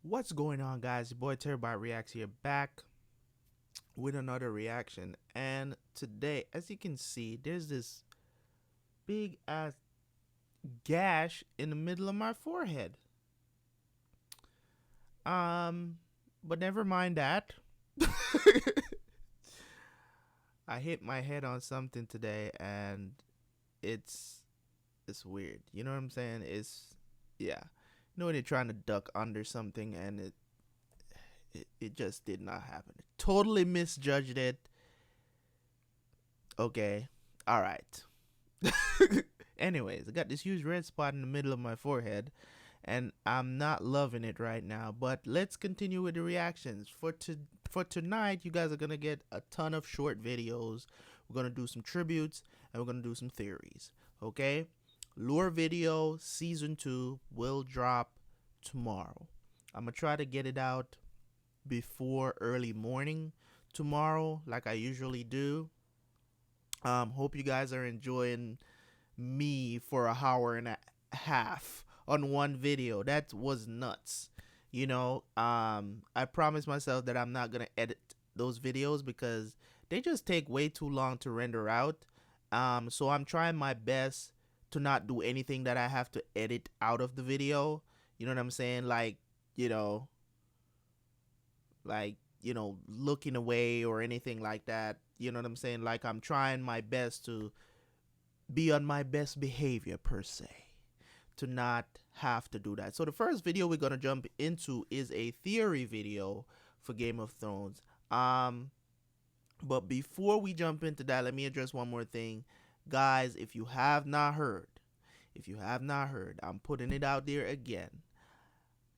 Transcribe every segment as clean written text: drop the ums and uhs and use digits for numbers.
What's going on, guys? Your boy Terabyte Reacts here, back with another reaction. And today, as you can see, there's this big ass gash in the middle of my forehead. Um, but never mind that. I hit my head on something today, and it's it's weird. You know what I'm saying? Yeah. You know when you're trying to duck under something and it just did not happen. Totally misjudged it. Okay. All right. Anyways, I got this huge red spot in the middle of my forehead, and I'm not loving it right now. But let's continue with the reactions. For tonight, you guys are gonna get a ton of short videos. We're gonna do some tributes and we're gonna do some theories. Okay. Lure video season 2 will drop tomorrow. I'm gonna try to get it out before early morning tomorrow, like I usually do. Hope you guys are enjoying me for a hour and a half on one video. That was nuts. I promised myself that I'm not gonna edit those videos because they just take way too long to render out. So I'm trying my best to not do anything that I have to edit out of the video. You know what I'm saying? You know, looking away or anything like that. You know what I'm saying? Like, I'm trying my best to be on my best behavior, per se, to not have to do that. So the first video we're going to jump into is a theory video for Game of Thrones. But before we jump into that, let me address one more thing. Guys, if you have not heard, I'm putting it out there again.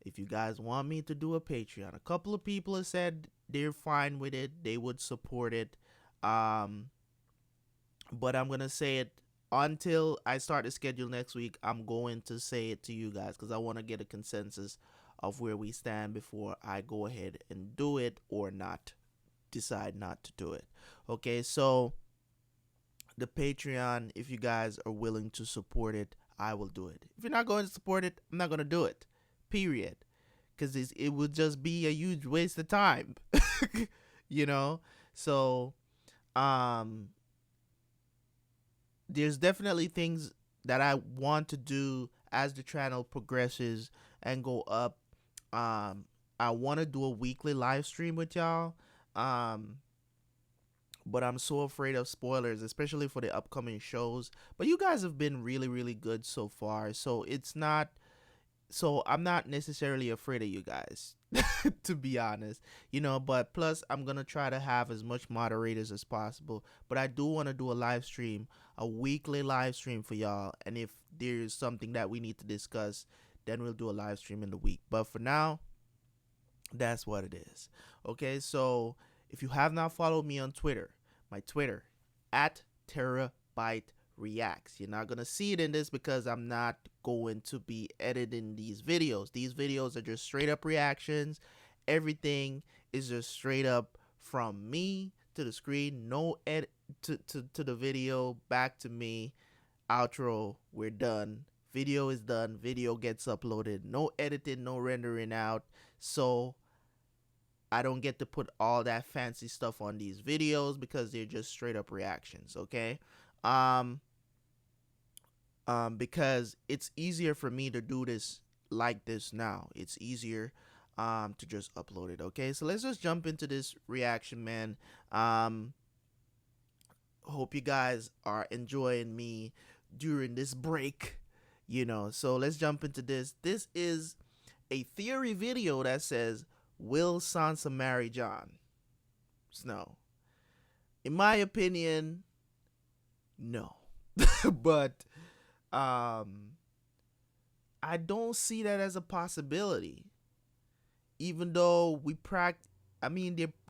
If you guys want me to do a Patreon, a couple of people have said they're fine with it, they would support it. Um, but I'm gonna say it until I start the schedule next week. I'm going to say it to you guys because I want to get a consensus of where we stand before I go ahead and do it or not decide not to do it. Okay, so the Patreon, if you guys are willing to support it, I will do it. If you're not going to support it, I'm not going to do it. Period. Because it would just be a huge waste of time. you know? So, um, there's definitely things that I want to do as the channel progresses and go up. I want to do a weekly live stream with y'all. Um, but I'm so afraid of spoilers, especially for the upcoming shows. But you guys have been really, really good so far. So I'm not necessarily afraid of you guys, to be honest, but plus I'm going to try to have as much moderators as possible, but I do want to do a weekly live stream for y'all, and if there's something that we need to discuss, then we'll do a live stream in the week. But for now, that's what it is. Okay, so if you have not followed me on Twitter, my Twitter, at Terabyte Reacts. You're not going to see it in this because I'm not going to be editing these videos. These videos are just straight up reactions. Everything is just straight up from me to the screen. No edit to the video, back to me. Outro, we're done. Video is done. Video gets uploaded. No editing, no rendering out. So I don't get to put all that fancy stuff on these videos because they're just straight up reactions, okay? Because it's easier for me to do this like this now. It's easier to just upload it, okay? So let's just jump into this reaction, man. Hope you guys are enjoying me during this break, So let's jump into this. This is a theory video that says, will Sansa marry Jon Snow? In my opinion, no. But I don't see that as a possibility. Even though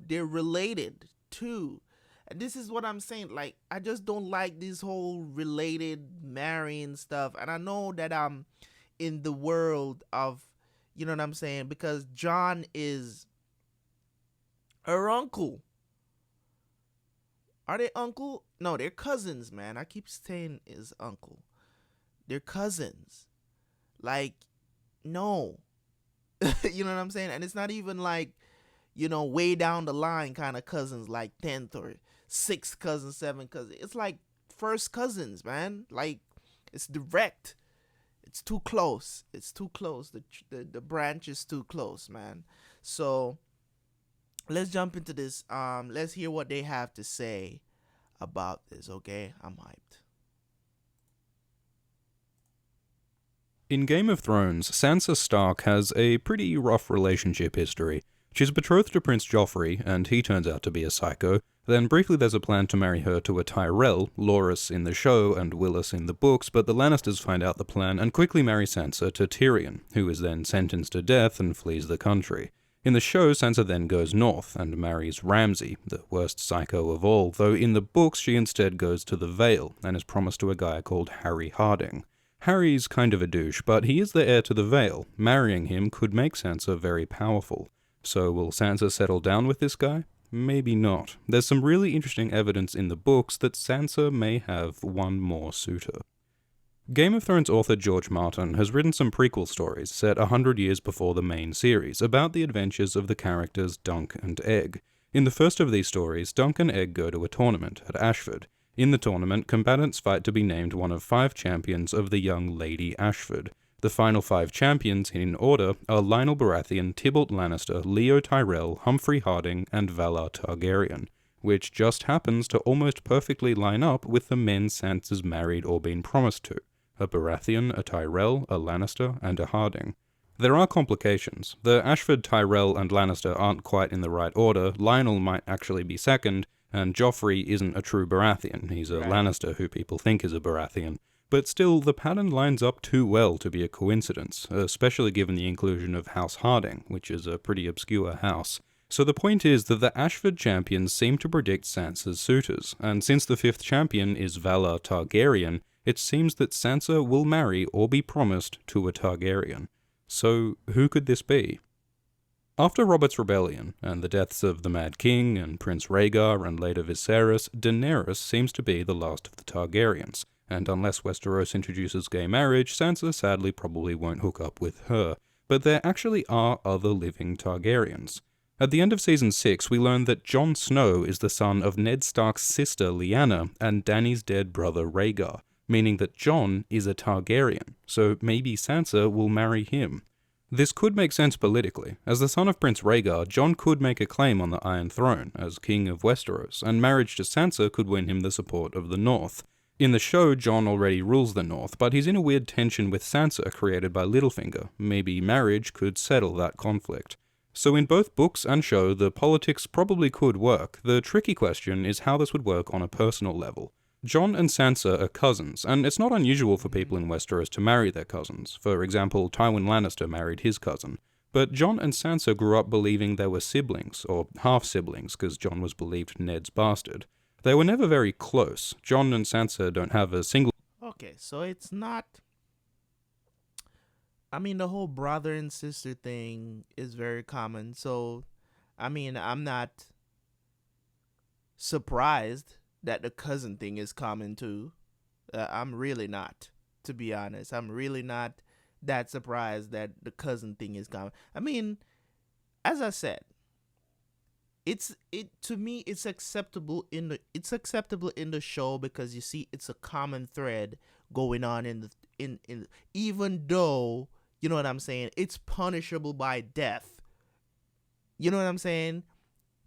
they're related too. And this is what I'm saying. Like, I just don't like this whole related marrying stuff. And I know that I'm in the world of, you know what I'm saying? Because Jon is her uncle. Are they uncle? No, they're cousins, man. I keep saying his uncle. They're cousins. Like, no. You know what I'm saying? And it's not even like, way down the line kind of cousins like 10th or 6th cousin, 7th cousin. It's like first cousins, man. Like, it's direct. It's too close. It's too close. The branch is too close, man. So let's jump into this. Let's hear what they have to say about this. Okay, I'm hyped. In Game of Thrones, Sansa Stark has a pretty rough relationship history. She's betrothed to Prince Joffrey, and he turns out to be a psycho. Then briefly there's a plan to marry her to a Tyrell, Loras in the show and Willis in the books, but the Lannisters find out the plan and quickly marry Sansa to Tyrion, who is then sentenced to death and flees the country. In the show, Sansa then goes north and marries Ramsay, the worst psycho of all, though in the books she instead goes to the Vale and is promised to a guy called Harry Harding. Harry's kind of a douche, but he is the heir to the Vale. Marrying him could make Sansa very powerful. So will Sansa settle down with this guy? Maybe not. There's some really interesting evidence in the books that Sansa may have one more suitor. Game of Thrones author George Martin has written some prequel stories set 100 years before the main series about the adventures of the characters Dunk and Egg. In the first of these stories, Dunk and Egg go to a tournament at Ashford. In the tournament, combatants fight to be named one of 5 champions of the young Lady Ashford. The final 5 champions, in order, are Lionel Baratheon, Tybalt Lannister, Leo Tyrell, Humphrey Harding, and Valar Targaryen, which just happens to almost perfectly line up with the men Sansa's married or been promised to: a Baratheon, a Tyrell, a Lannister, and a Harding. There are complications. The Ashford, Tyrell, and Lannister aren't quite in the right order. Lionel might actually be second, and Joffrey isn't a true Baratheon. He's a Lannister who people think is a Baratheon. But still, the pattern lines up too well to be a coincidence, especially given the inclusion of House Harding, which is a pretty obscure house. So the point is that the Ashford champions seem to predict Sansa's suitors, and since the 5th champion is Valar Targaryen, it seems that Sansa will marry or be promised to a Targaryen. So who could this be? After Robert's Rebellion, and the deaths of the Mad King and Prince Rhaegar and later Viserys, Daenerys seems to be the last of the Targaryens, and unless Westeros introduces gay marriage, Sansa sadly probably won't hook up with her. But there actually are other living Targaryens. At the end of Season 6, we learn that Jon Snow is the son of Ned Stark's sister Lyanna and Dany's dead brother Rhaegar, meaning that Jon is a Targaryen, so maybe Sansa will marry him. This could make sense politically. As the son of Prince Rhaegar, Jon could make a claim on the Iron Throne as King of Westeros, and marriage to Sansa could win him the support of the North. In the show, Jon already rules the North, but he's in a weird tension with Sansa created by Littlefinger. Maybe marriage could settle that conflict. So in both books and show, the politics probably could work. The tricky question is how this would work on a personal level. Jon and Sansa are cousins, and it's not unusual for people in Westeros to marry their cousins. For example, Tywin Lannister married his cousin. But Jon and Sansa grew up believing they were siblings, or half-siblings, because Jon was believed Ned's bastard. They were never very close. Jon and Sansa don't have a single... Okay, so it's not... I mean, the whole brother and sister thing is very common, so... I mean, I'm not surprised that the cousin thing is common too. I'm really not, to be honest. I'm really not that surprised that the cousin thing is common. I mean, as I said, to me it's acceptable in the show because you see it's a common thread going on in even though, you know what I'm saying, it's punishable by death. You know what I'm saying?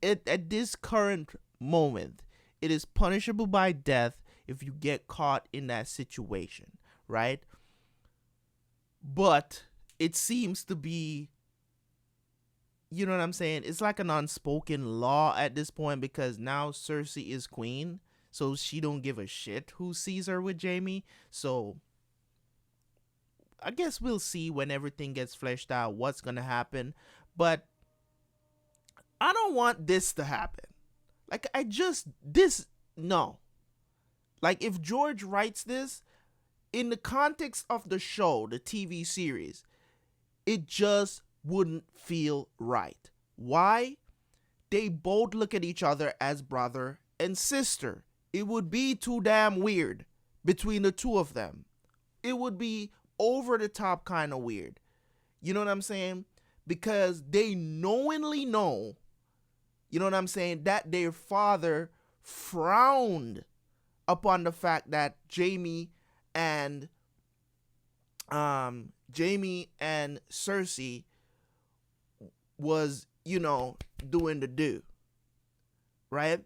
At this current moment, it is punishable by death if you get caught in that situation, right? But it seems to be, you know what I'm saying? It's like an unspoken law at this point because now Cersei is queen, so she don't give a shit who sees her with Jaime. So I guess we'll see when everything gets fleshed out what's going to happen. But I don't want this to happen. Like, no. Like, if George writes this, in the context of the show, the TV series, it just wouldn't feel right. Why? They both look at each other as brother and sister. It would be too damn weird between the two of them. It would be over the top kind of weird. You know what I'm saying? because they knowingly know, you know what I'm saying, that their father frowned upon the fact that and Jamie and Cersei was, doing the do, right?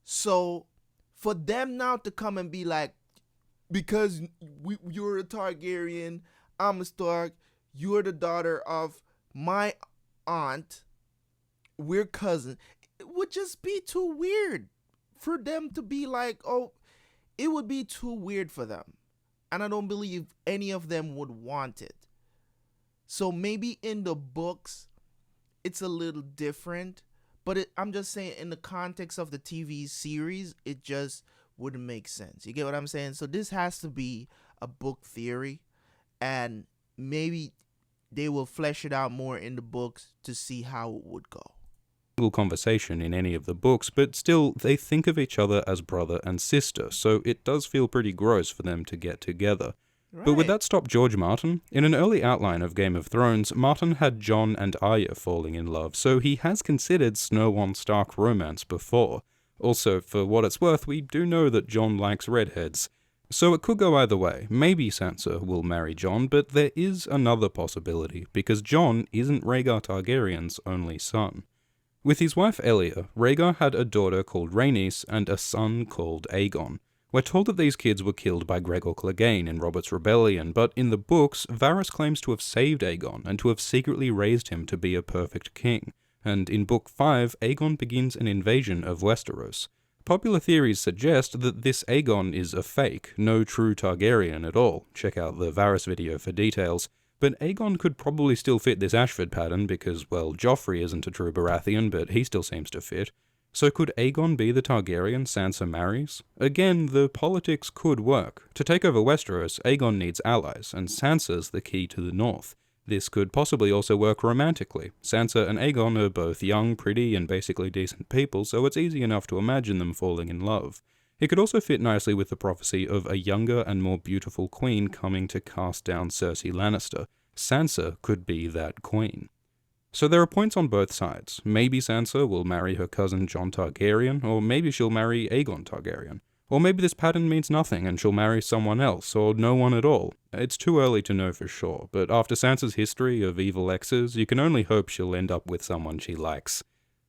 So for them now to come and be like, because you're a Targaryen, I'm a Stark, you're the daughter of my aunt, we're cousins, it would just be too weird for them to be like, oh, it would be too weird for them. And I don't believe any of them would want it. So maybe in the books, it's a little different. But I'm just saying, in the context of the TV series, it just wouldn't make sense. You get what I'm saying? So this has to be a book theory. And maybe they will flesh it out more in the books to see how it would go. Conversation in any of the books, but still, they think of each other as brother and sister, so it does feel pretty gross for them to get together. But would that stop George Martin? In an early outline of Game of Thrones, Martin had Jon and Arya falling in love, so he has considered Snow on Stark romance before. Also, for what it's worth, we do know that Jon likes redheads. So it could go either way. Maybe Sansa will marry Jon, but there is another possibility, because Jon isn't Rhaegar Targaryen's only son. With his wife Elia, Rhaegar had a daughter called Rhaenys and a son called Aegon. We're told that these kids were killed by Gregor Clegane in Robert's Rebellion, but in the books, Varys claims to have saved Aegon and to have secretly raised him to be a perfect king, and in Book 5, Aegon begins an invasion of Westeros. Popular theories suggest that this Aegon is a fake, no true Targaryen at all. Check out the Varys video for details. But Aegon could probably still fit this Ashford pattern because, well, Joffrey isn't a true Baratheon, but he still seems to fit. So could Aegon be the Targaryen Sansa marries? Again, the politics could work. To take over Westeros, Aegon needs allies, and Sansa's the key to the north. This could possibly also work romantically. Sansa and Aegon are both young, pretty, and basically decent people, so it's easy enough to imagine them falling in love. It could also fit nicely with the prophecy of a younger and more beautiful queen coming to cast down Cersei Lannister. Sansa could be that queen. So there are points on both sides. Maybe Sansa will marry her cousin Jon Targaryen, or maybe she'll marry Aegon Targaryen. Or maybe this pattern means nothing and she'll marry someone else, or no one at all. It's too early to know for sure, but after Sansa's history of evil exes, you can only hope she'll end up with someone she likes.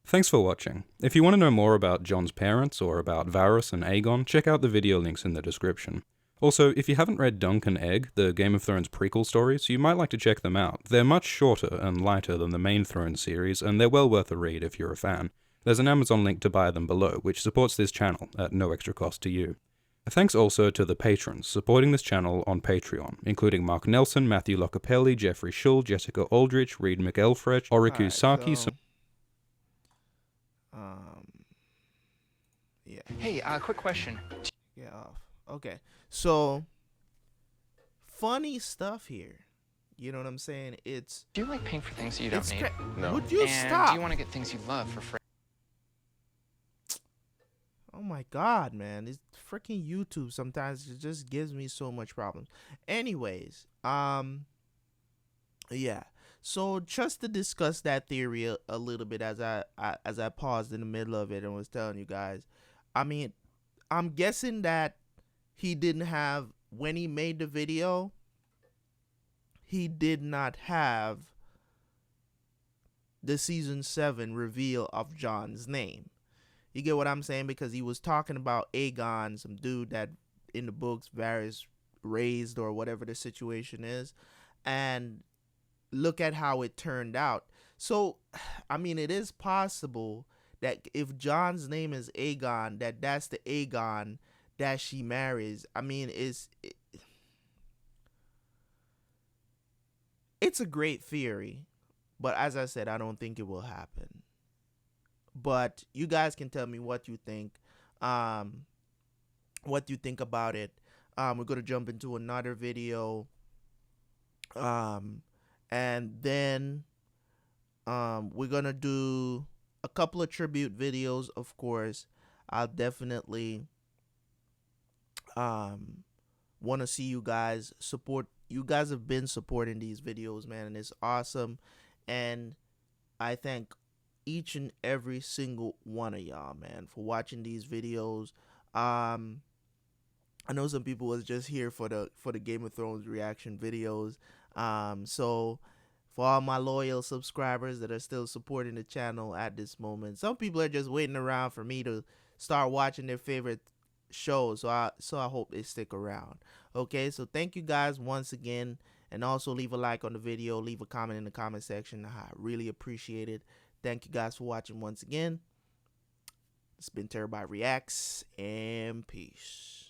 Thanks for watching. If you want to know more about Jon's parents or about Varys and Aegon, check out the video links in the description. Also, if you haven't read Dunk and Egg, the Game of Thrones prequel stories, you might like to check them out. They're much shorter and lighter than the main Thrones series, and they're well worth a read if you're a fan. There's an Amazon link to buy them below, which supports this channel at no extra cost to you. Thanks also to the patrons supporting this channel on Patreon, including Mark Nelson, Matthew Locapelli, Jeffrey Shull, Jessica Aldrich, Reed McElfresh, Oriku Saki, yeah. Hey, quick question. Get off. Okay. So, funny stuff here. You know what I'm saying? It's... Do you like paying for things you don't need? No. Would you And stop? do you want to get things you love for free? Oh my god, man. It's freaking YouTube sometimes. It just gives me so much problems. Anyways, yeah. So just to discuss that theory a little bit as I paused in the middle of it and was telling you guys. I mean, I'm guessing that he didn't have, when he made the video, he did not have the season 7 reveal of Jon's name. You get what I'm saying? Because he was talking about Aegon, some dude that in the books Varys raised or whatever the situation is. And look at how it turned out. So, I mean, it is possible that if Jon's name is Aegon, that's the Aegon that she marries. I mean, it's a great theory, but as I said, I don't think it will happen. But you guys can tell me what you think, about it. We're gonna jump into another video, and then we're gonna do a couple of tribute videos. Of course, I'll definitely want to see you guys support. You guys have been supporting these videos, man, and it's awesome. And I thank each and every single one of y'all, man, for watching these videos. Um, I know some people was just here for the Game of Thrones reaction videos. So for all my loyal subscribers that are still supporting the channel at this moment, some people are just waiting around for me to start watching their favorite shows. So I hope they stick around. Okay, so thank you guys once again, and also leave a like on the video, leave a comment in the comment section. I really appreciate it. Thank you guys for watching once again. It's been Terabyte Reacts, and peace.